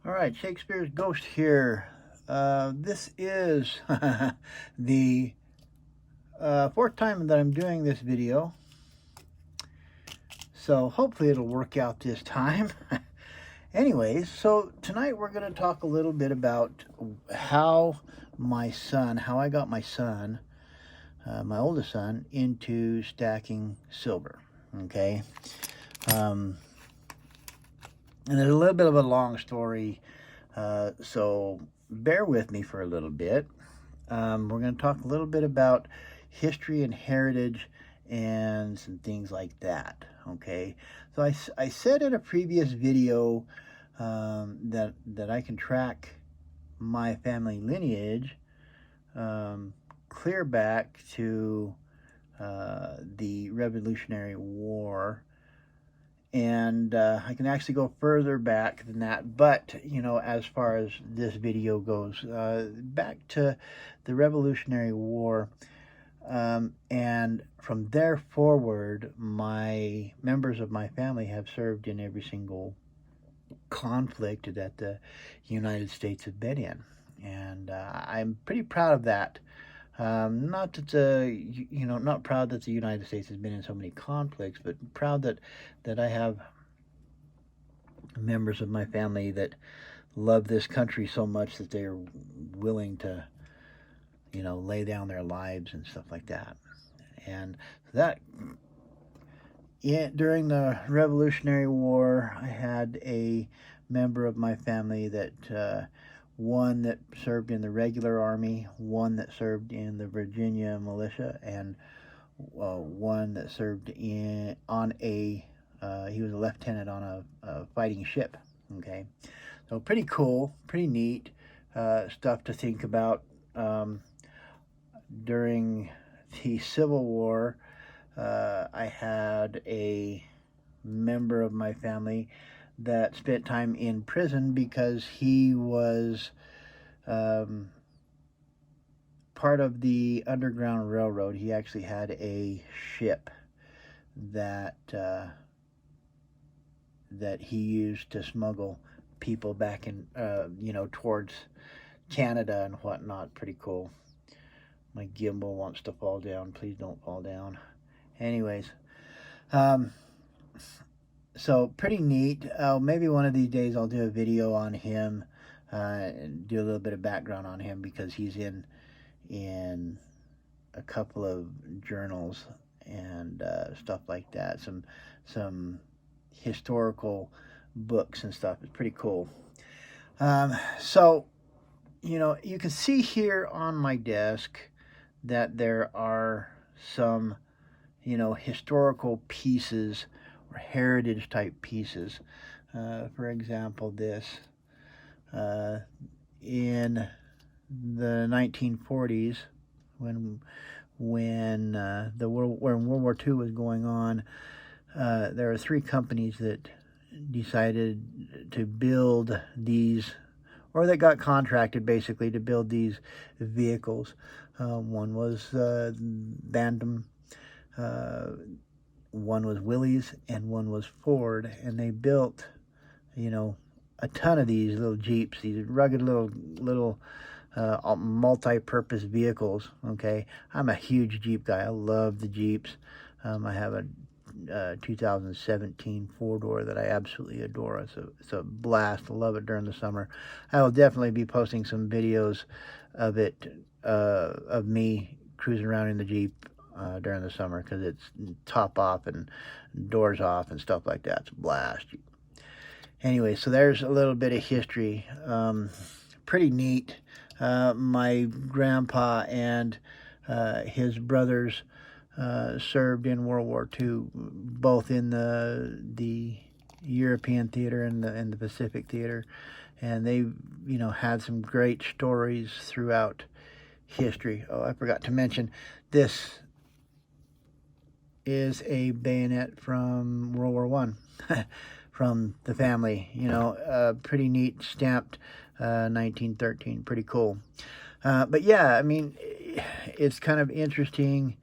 All right, Shakespeare's Ghost here. This is the fourth time that I'm doing this video, so hopefully it'll work out this time. Anyways, so tonight we're going to talk a little bit about how I got my son, my oldest son, into stacking silver. Okay, and it's a little bit of a long story. So bear with me for a little bit. We're going to talk a little bit about history and heritage and some things like that. Okay, so I said in a previous video that I can track my family lineage clear back to the Revolutionary War, and I can actually go further back than that, but as far as this video goes, back to the Revolutionary War, and from there forward, my members of my family have served in every single conflict that the United States have been in, and I'm pretty proud of that. Not that not proud that the United States has been in so many conflicts, but proud that I have members of my family that love this country so much that they are willing to, lay down their lives and stuff like that. And that, during the Revolutionary War, I had a member of my family that one that served in the regular army, one that served in the Virginia militia, and one that served on a he was a lieutenant on a fighting ship. Okay, so pretty cool, pretty neat stuff to think about. During the Civil War, I had a member of my family that spent time in prison because he was part of the Underground Railroad. He actually had a ship that that he used to smuggle people back in, towards Canada and whatnot. Pretty cool. My gimbal wants to fall down. Please don't fall down. Anyways, so pretty neat. Maybe one of these days I'll do a video on him, and do a little bit of background on him, because he's in a couple of journals and stuff like that. Some historical books and stuff. It's pretty cool. So you can see here on my desk that there are some historical pieces or heritage type pieces. For example, this in the 1940s, when World War II was going on, there were three companies that decided to build these, or that got contracted basically to build these vehicles. One was Bantam, one was Willys, and one was Ford, and they built, a ton of these little Jeeps, these rugged little multi-purpose vehicles. Okay, I'm a huge Jeep guy. I love the Jeeps. I have a 2017 four-door that I absolutely adore. It's a blast. I love it during the summer. I will definitely be posting some videos of it, of me cruising around in the Jeep during the summer, because it's top off and doors off and stuff like that. It's a blast. Anyway, so there's a little bit of history. Pretty neat. My grandpa and his brothers served in World War II, both in the European theater and the Pacific theater, and they had some great stories throughout history. Oh, I forgot to mention, this is a bayonet from World War One, from the family. Pretty neat, stamped 1913. Pretty cool. But yeah, I mean, it's kind of interesting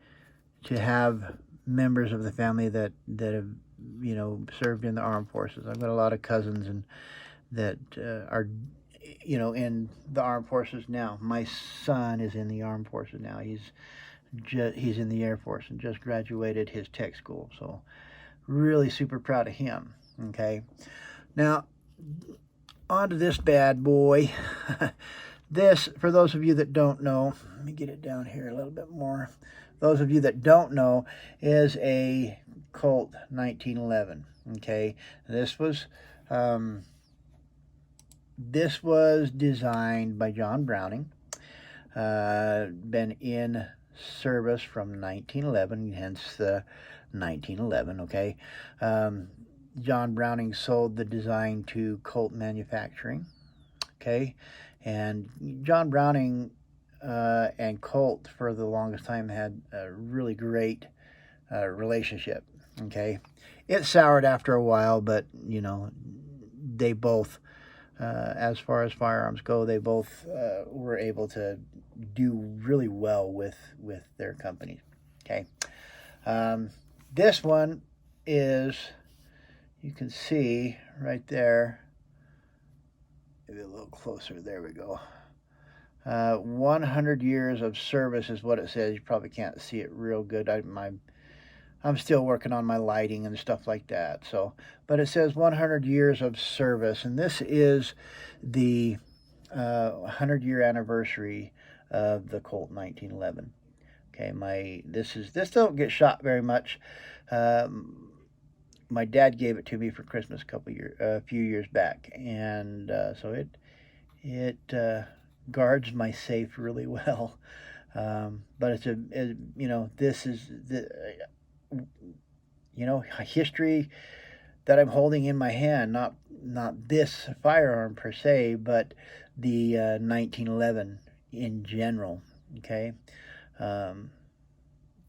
to have members of the family that have served in the armed forces. I've got a lot of cousins and that are, in the armed forces now. My son is in the armed forces now. He's in the Air Force and just graduated his tech school. So really super proud of him. Okay. Now, on to this bad boy. This, for those of you that don't know, let me get it down here a little bit more. Those of you that don't know, is a Colt 1911. Okay, this was designed by John Browning. Been in service from 1911, hence the 1911. Okay, John Browning sold the design to Colt Manufacturing. Okay, and John Browning and Colt for the longest time had a really great relationship. Okay, it soured after a while, but they both, as far as firearms go, they both were able to do really well with their companies. Okay, this one is, you can see right there. Maybe a little closer. There we go. 100 years of service is what it says. You probably can't see it real good. I'm still working on my lighting and stuff like that. So, but it says 100 years of service, and this is the 100-year anniversary of the Colt 1911. Okay, this don't get shot very much. My dad gave it to me for Christmas a few years back, and so it guards my safe really well. But this is a history that I'm holding in my hand, not this firearm per se, but the 1911 in general. Okay,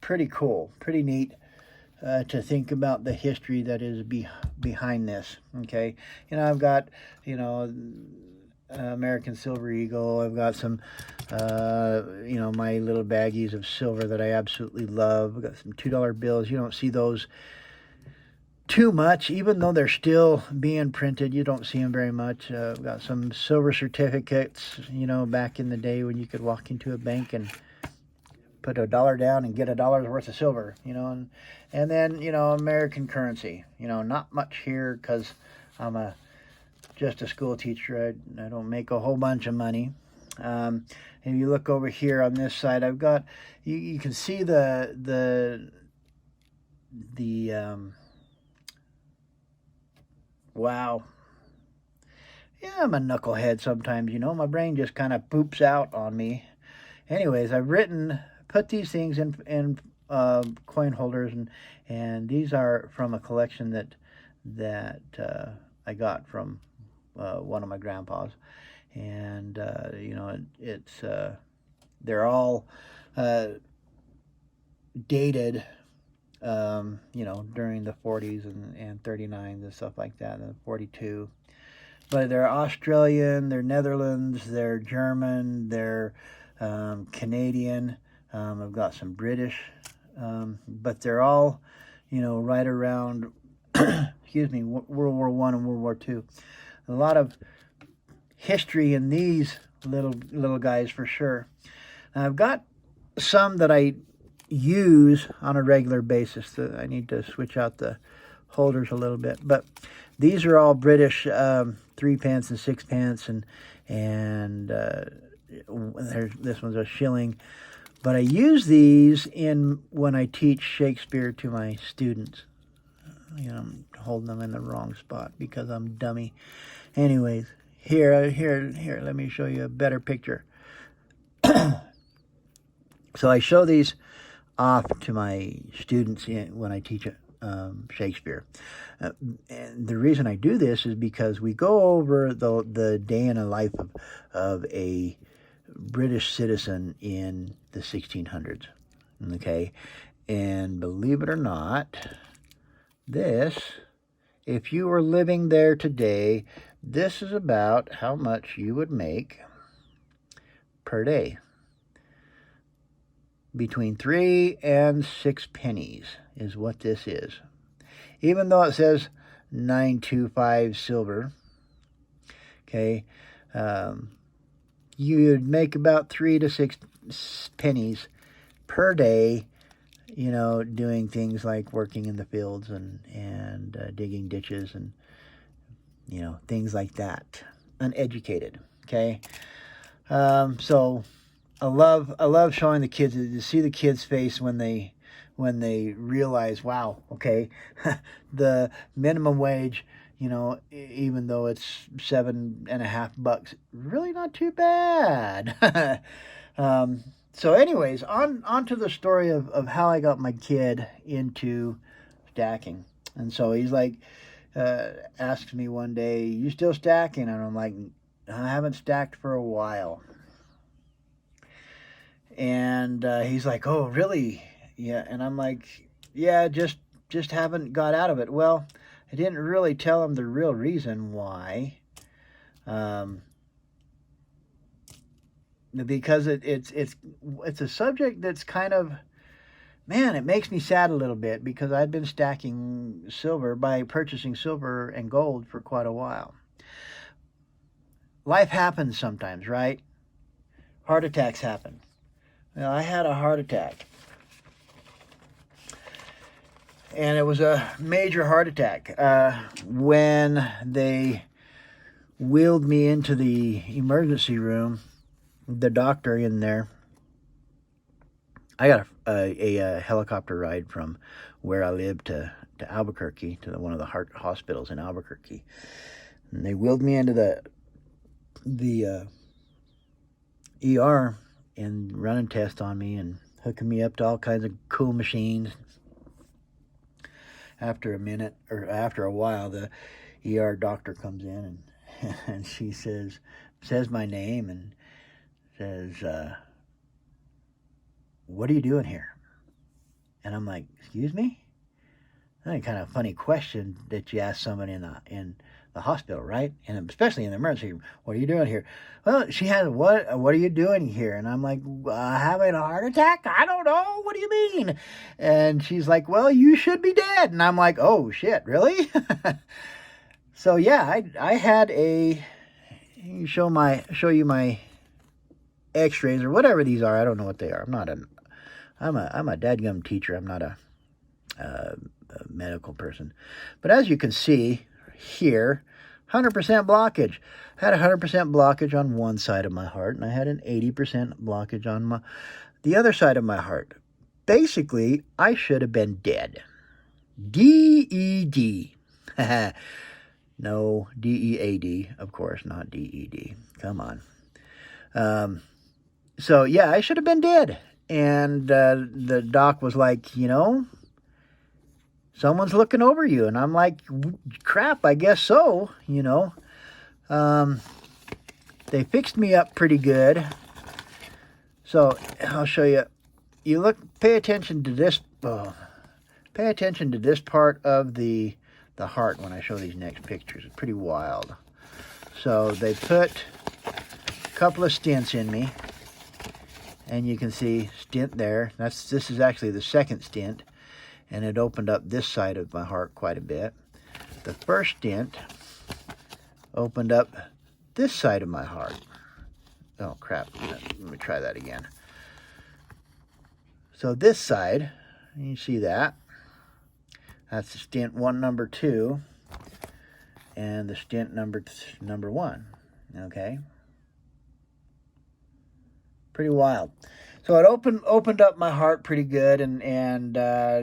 pretty cool, pretty neat. To think about the history that is behind this. Okay, I've got American Silver Eagle. I've got some my little baggies of silver that I absolutely love. I've got some $2 bills. You don't see those too much, even though they're still being printed. You don't see them very much. I've got some silver certificates. Back in the day when you could walk into a bank and put $1 down and get $1 worth of silver, and then American currency. Not much here because I'm just a school teacher. I don't make a whole bunch of money. And you look over here on this side, I've got you can see the wow. Yeah, I'm a knucklehead sometimes. My brain just kind of poops out on me. Anyways, I've put these things in coin holders, and these are from a collection that I got from one of my grandpas, and it's they're all dated, during the 40s and 39s and stuff like that, and 42. But they're Australian, they're Netherlands, they're German, they're Canadian. I've got some British, but they're all, right around, excuse me, World War I and World War II. A lot of history in these little guys for sure. Now, I've got some that I use on a regular basis. I need to switch out the holders a little bit, but these are all British 3-pence and 6-pence, and this one's a shilling. But I use these when I teach Shakespeare to my students. I'm holding them in the wrong spot because I'm dummy. Anyways, here, let me show you a better picture. So I show these off to my students when I teach Shakespeare. And the reason I do this is because we go over the day in the life of a British citizen in the 1600s. Okay, and believe it or not, if you were living there today, this is about how much you would make per day. Between 3 and 6 pennies is what this is. Even though it says 925 silver, Okay. You'd make about 3 to 6 pennies per day, doing things like working in the fields and digging ditches and, things like that. Uneducated. Okay. So I love showing the kids, to see the kids' face when they realize, wow, okay, the minimum wage, even though it's $7.50, really not too bad. So anyways, on to the story of how I got my kid into stacking. And so he's like, asks me one day, "You still stacking?" And I'm like, "I haven't stacked for a while." And he's like, "Oh, really?" Yeah. And I'm like, "Yeah, just haven't got out of it." Well, I didn't really tell him the real reason why. Because it's a subject that's kind of, man, it makes me sad a little bit, because I'd been stacking silver by purchasing silver and gold for quite a while. Life happens sometimes, right? Heart attacks happen. Well, I had a heart attack. And it was a major heart attack. When they wheeled me into the emergency room, the doctor in there, I got a helicopter ride from where I live to Albuquerque, to one of the heart hospitals in Albuquerque. And they wheeled me into the ER and running tests on me and hooking me up to all kinds of cool machines. After a minute, or after a while, the ER doctor comes in and she says my name and says, "What are you doing here?" And I'm like, "Excuse me?" That's kind of a funny question that you ask someone in the hospital, right? And especially in the emergency room. "What are you doing here?" "Well," she has, what are you doing here?" And I'm like, "Having a heart attack? I don't know. What do you mean?" And she's like, "Well, you should be dead." And I'm like, "Oh, shit, really?" So, yeah, I had show you my x-rays or whatever these are. I don't know what they are. I'm a dadgum teacher. I'm not a medical person. But as you can see here, 100% blockage. I had 100% blockage on one side of my heart, and I had an 80% blockage on the other side of my heart. Basically, I should have been dead. DED. No, DEAD, of course, not DED. Come on. So, yeah, I should have been dead. And the doc was like, someone's looking over you. And I'm like, crap, I guess so, They fixed me up pretty good. So I'll show you. Pay attention to this. Pay attention to this part of the heart when I show these next pictures. It's pretty wild. So they put a couple of stents in me. And you can see stent there. This is actually the second stent. And it opened up this side of my heart quite a bit. The first stent opened up this side of my heart. Oh, crap. Let me try that again. So this side, you see that. That's the stent number 2. And the stent number 1. Okay. Pretty wild. So it opened up my heart pretty good, and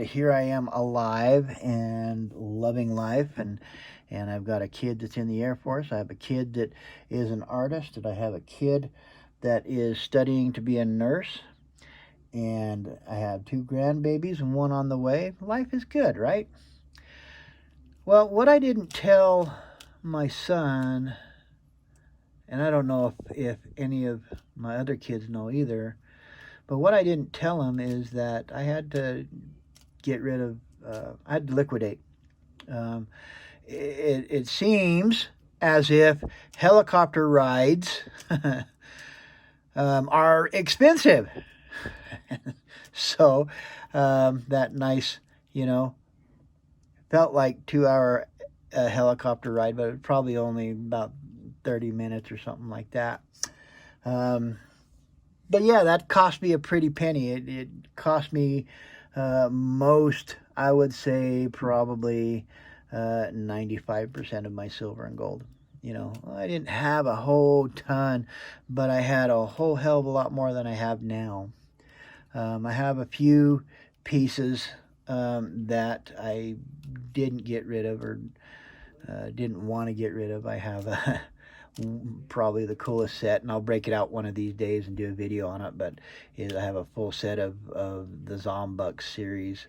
here I am alive and loving life, and I've got a kid that's in the Air Force. I have a kid that is an artist, and I have a kid that is studying to be a nurse, and I have 2 grandbabies and 1 on the way. Life is good, right? Well, what I didn't tell my son, and I don't know if any of my other kids know either, but what I didn't tell him is that I had to get rid of, I had to liquidate. It seems as if helicopter rides are expensive. So that nice, felt like 2-hour helicopter ride, but it was probably only about 30 minutes or something like that. But yeah, that cost me a pretty penny. It cost me most, I would say, probably 95% of my silver and gold. You know, I didn't have a whole ton, but I had a whole hell of a lot more than I have now. I have a few pieces that I didn't get rid of or didn't want to get rid of. I have probably the coolest set, and I'll break it out one of these days and do a video on it, but I have a full set of the Zombux series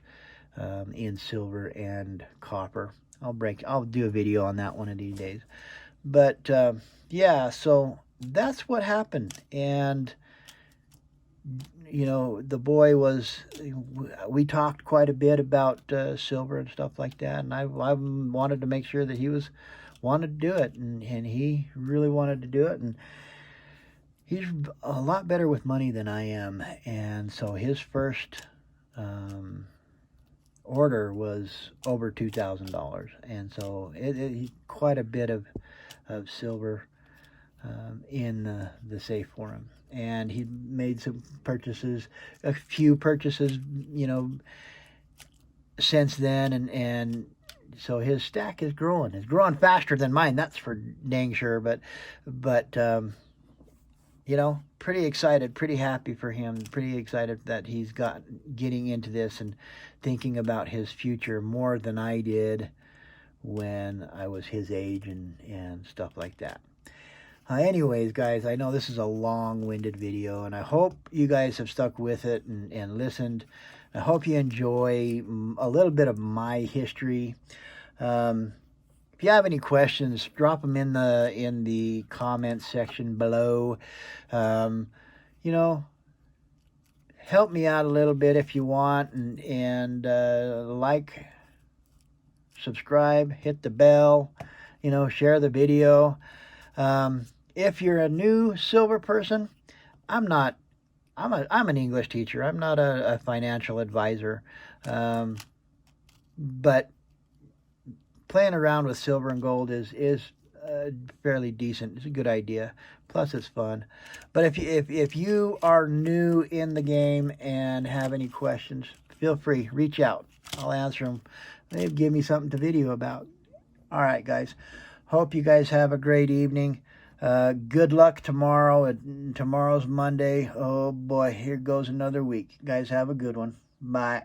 in silver and copper. I'll do a video on that one of these days. But yeah, so that's what happened. And you know, the boy we talked quite a bit about silver and stuff like that, and I wanted to make sure that he wanted to do it, and he really wanted to do it, and he's a lot better with money than I am, and so his first order was over $2,000, and so quite a bit of silver in the safe for him. And he made some purchases, a few purchases, you know, since then, and so his stack is growing. It's growing faster than mine, that's for dang sure. But you know, pretty excited, pretty happy for him, pretty excited that he's getting into this and thinking about his future more than I did when I was his age and stuff like that. Anyways, guys, I know this is a long-winded video, and I hope you guys have stuck with it and listened. I hope you enjoy a little bit of my history. If you have any questions, drop them in the comments section below. You know, help me out a little bit if you want, and like, subscribe, hit the bell, you know, share the video. If you're a new silver person, I'm an English teacher. I'm not a financial advisor. But playing around with silver and gold is fairly decent. It's a good idea. Plus, it's fun. But if you are new in the game and have any questions, feel free, reach out. I'll answer them. Maybe give me something to video about. All right, guys. Hope you guys have a great evening. Good luck tomorrow. Tomorrow's Monday. Oh boy, here goes another week. Guys, have a good one. Bye.